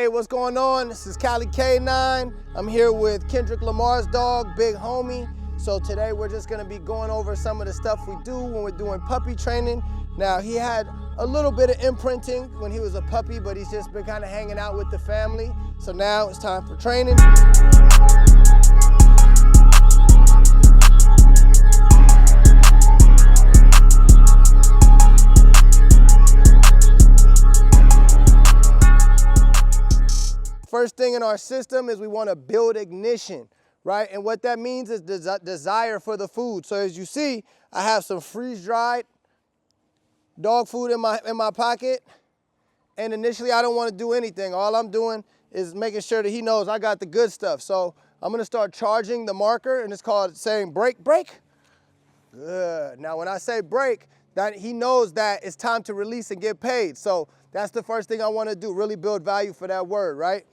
Hey, what's going on? This is Cali K9. I'm here with Kendrick Lamar's dog, Big Homie. So today we're just gonna be going over some of the stuff we do when we're doing puppy training. Now, he had a little bit of imprinting when he was a puppy, but he's just been kind of hanging out with the family. So now it's time for training. First thing in our system is we want to build ignition, right? And what that means is desire for the food. So as you see, I have some freeze-dried dog food in my pocket. And initially, I don't want to do anything. All I'm doing is making sure that he knows I got the good stuff. So I'm going to start charging the marker, and it's called saying break, break. Good. Now, when I say break, that he knows that it's time to release and get paid. So that's the first thing I want to do, really build value for that word, right?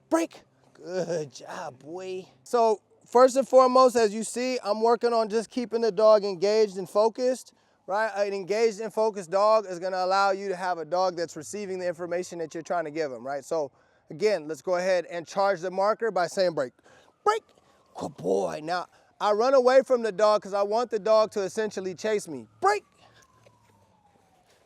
Break. Good job, boy. So first and foremost, as you see, I'm working on just keeping the dog engaged and focused, right? An engaged and focused dog is gonna allow you to have a dog that's receiving the information that you're trying to give him, right? So again, let's go ahead and charge the marker by saying break. Break. Good boy. Now, I run away from the dog because I want the dog to essentially chase me. Break.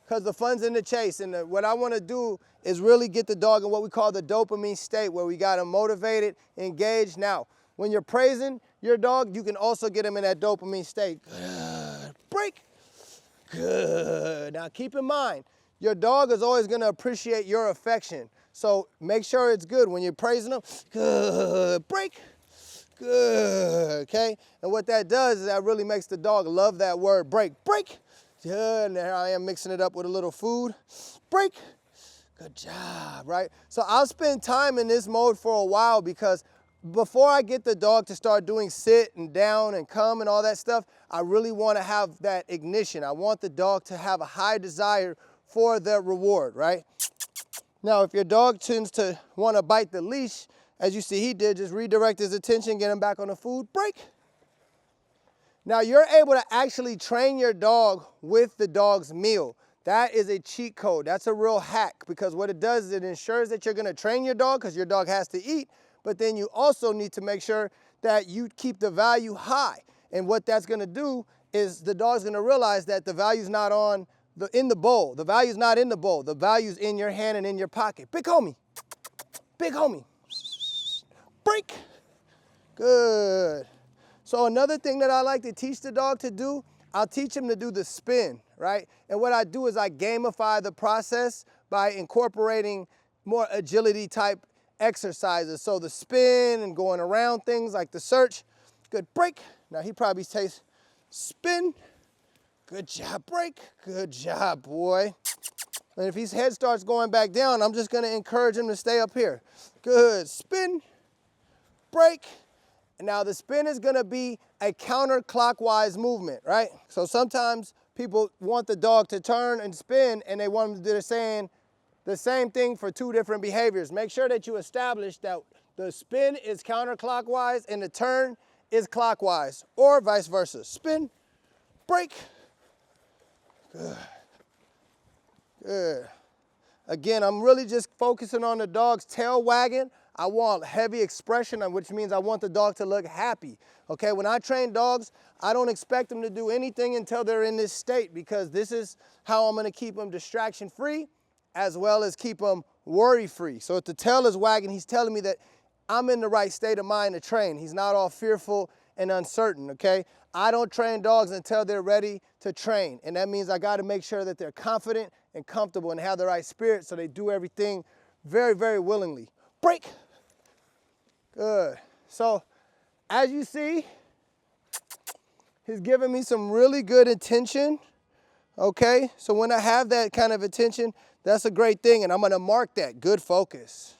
Because the fun's in the chase, and what I want to do is really get the dog in what we call the dopamine state, where we got him motivated, engaged. Now, when you're praising your dog, you can also get him in that dopamine state. Good. Break. Good. Now, keep in mind, your dog is always going to appreciate your affection. So make sure it's good when you're praising them. Good. Break. Good. Okay? And what that does is that really makes the dog love that word break. Break. Good, and there I am mixing it up with a little food. Break. Good job, right? So I'll spend time in this mode for a while because before I get the dog to start doing sit and down and come and all that stuff, I really want to have that ignition. I want the dog to have a high desire for the reward, right? Now, if your dog tends to want to bite the leash, as you see he did, just redirect his attention, get him back on the food. Break. Now, you're able to actually train your dog with the dog's meal. That is a cheat code. That's a real hack, because what it does is it ensures that you're going to train your dog because your dog has to eat, but then you also need to make sure that you keep the value high. And what that's going to do is the dog's going to realize that the value's not in the bowl. The value's not in the bowl. The value's in your hand and in your pocket. Big homie. Big homie. Break. Good. So another thing that I like to teach the dog to do, I'll teach him to do the spin, right? And what I do is I gamify the process by incorporating more agility type exercises. So the spin and going around things like the search. Good. Break. Now he probably says spin. Good job. Break. Good job, boy. And if his head starts going back down, I'm just going to encourage him to stay up here. Good. Spin. Break. Now, the spin is going to be a counterclockwise movement, right? So sometimes people want the dog to turn and spin, and they want them to do the same thing for two different behaviors. Make sure that you establish that the spin is counterclockwise and the turn is clockwise, or vice versa. Spin, break. Good. Good. Again, I'm really just focusing on the dog's tail wagging. I want heavy expression, which means I want the dog to look happy. Okay, when I train dogs, I don't expect them to do anything until they're in this state, because this is how I'm gonna keep them distraction-free as well as keep them worry-free. So if the tail is wagging, he's telling me that I'm in the right state of mind to train. He's not all fearful and uncertain, okay? I don't train dogs until they're ready to train. And that means I gotta make sure that they're confident and comfortable and have the right spirit, so they do everything very, very willingly. Break. Good. So as you see, he's giving me some really good attention. Okay, so when I have that kind of attention, that's a great thing, and I'm going to mark that. Good focus.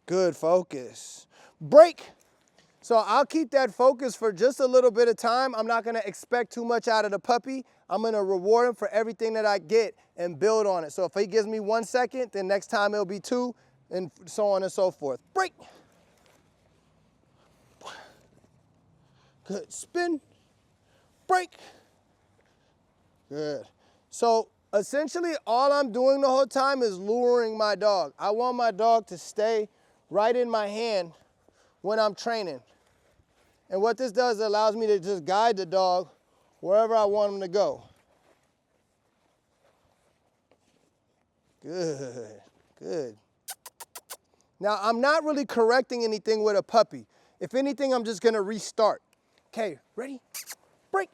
Good focus. Break. So I'll keep that focus for just a little bit of time. I'm not going to expect too much out of the puppy. I'm going to reward him for everything that I get and build on it. So if he gives me 1 second, then next time it'll be 2, and so on and so forth. Break. Good. Spin. Break. Good. So Essentially, all I'm doing the whole time is luring my dog. I want my dog to stay right in my hand when I'm training. And what this does, it allows me to just guide the dog wherever I want him to go. Good, good. Now, I'm not really correcting anything with a puppy. If anything, I'm just gonna restart. Okay, ready? Break.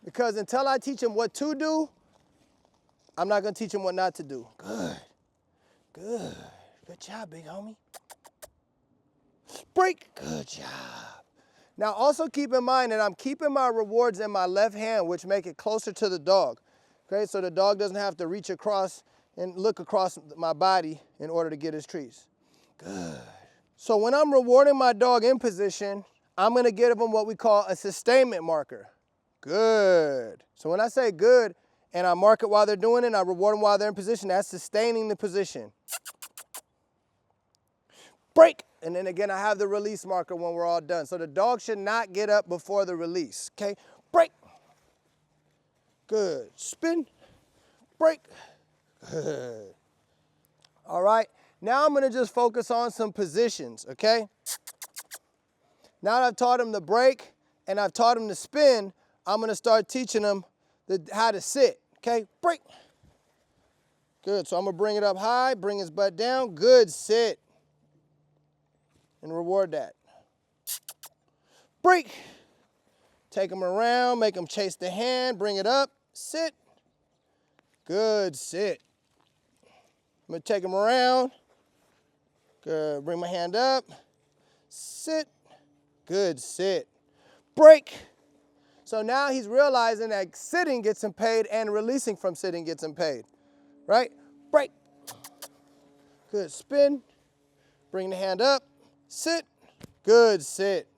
Because until I teach him what to do, I'm not gonna teach him what not to do. Good, good. Good job, big homie. Break. Good job. Now, also keep in mind that I'm keeping my rewards in my left hand, which make it closer to the dog. Okay, so the dog doesn't have to reach across and look across my body in order to get his treats. Good. So when I'm rewarding my dog in position, I'm gonna give him what we call a sustainment marker. Good. So when I say good and I mark it while they're doing it, and I reward them while they're in position, that's sustaining the position. Break. And then again, I have the release marker when we're all done. So the dog should not get up before the release, okay? Break. Good. Spin. Break. Good. All right. Now I'm gonna just focus on some positions, okay? Now that I've taught him the break and I've taught him to spin, I'm gonna start teaching him how to sit, okay? Break. Good, so I'm gonna bring it up high, bring his butt down, good, sit. And reward that. Break. Take him around, make him chase the hand, bring it up, sit. Good, sit. I'm gonna take him around. Good, bring my hand up, sit. Good, sit. Break. So now he's realizing that sitting gets him paid and releasing from sitting gets him paid, right? Break. Good, spin. Bring the hand up, sit. Good, sit.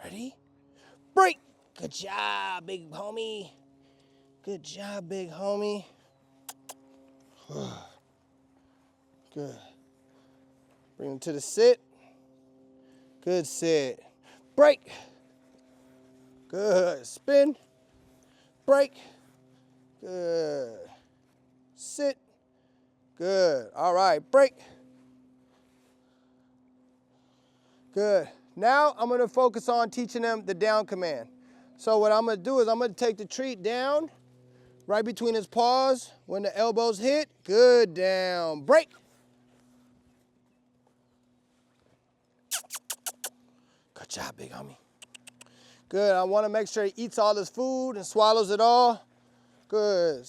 Ready? Break. Good job, big homie. Good job, big homie. Good. Bring him to the sit. Good, sit. Break. Good, spin. Break. Good. Sit. Good. All right, break. Good. Now I'm gonna focus on teaching them the down command. So what I'm gonna do is I'm gonna take the treat down, right between his paws. When the elbows hit, good, down, break. Good job, big homie. Good, I wanna make sure he eats all his food and swallows it all. Good,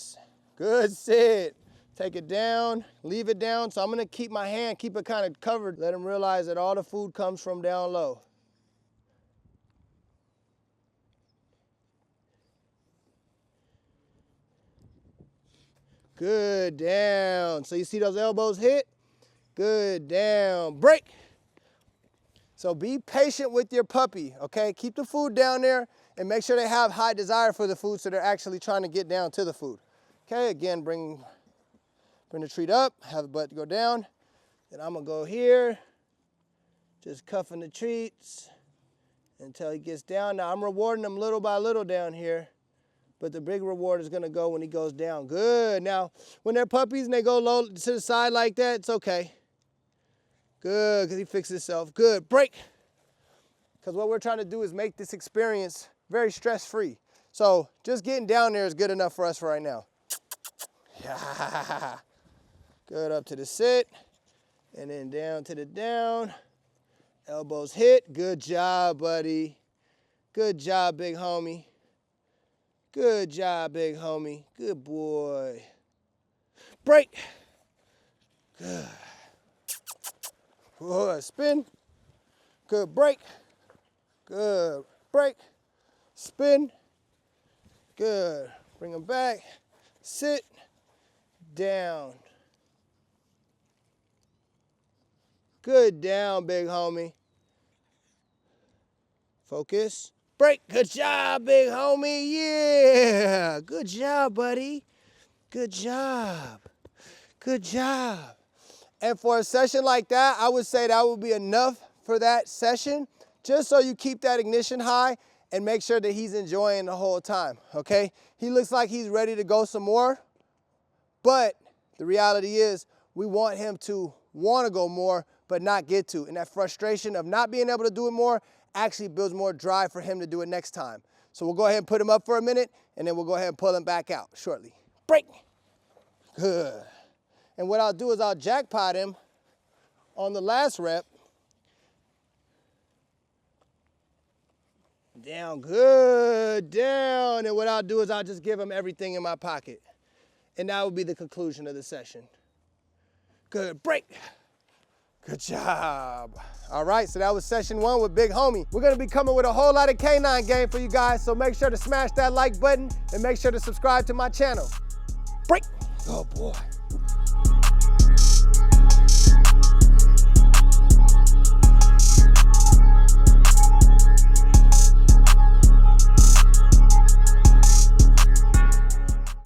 good, sit. Take it down, leave it down. So I'm gonna keep my hand, keep it kind of covered. Let him realize that all the food comes from down low. Good, down. So you see those elbows hit? Good, down, break. So be patient with your puppy, okay? Keep the food down there and make sure they have high desire for the food so they're actually trying to get down to the food. Okay, again, bring the treat up, have the butt go down. Then I'm gonna go here, just cuffing the treats until he gets down. Now I'm rewarding him little by little down here, but the big reward is gonna go when he goes down. Good, now when they're puppies and they go low to the side like that, it's okay. Good, because he fixed himself. Good, break. Because what we're trying to do is make this experience very stress-free. So just getting down there is good enough for us for right now. Yeah. Good, up to the sit, and then down to the down. Elbows hit, good job, buddy. Good job, big homie. Good job, big homie. Good boy. Break. Good. Good, spin. Good, break. Good, break. Spin. Good, bring him back. Sit, down. Good, down, big homie. Focus. Break. Good job, big homie. Yeah. Good job, buddy. Good job. Good job. And for a session like that, I would say that would be enough for that session, just so you keep that ignition high and make sure that he's enjoying the whole time, okay? He looks like he's ready to go some more, but the reality is we want him to want to go more, but not get to. And that frustration of not being able to do it more actually builds more drive for him to do it next time. So we'll go ahead and put him up for a minute, and then we'll go ahead and pull him back out shortly. Break. Good. And what I'll do is I'll jackpot him on the last rep. Down, good, down. And what I'll do is I'll just give him everything in my pocket. And that will be the conclusion of the session. Good, break. Good job. All right, so that was session 1 with Big Homie. We're gonna be coming with a whole lot of K9 game for you guys, so make sure to smash that like button and make sure to subscribe to my channel. Break. Oh boy.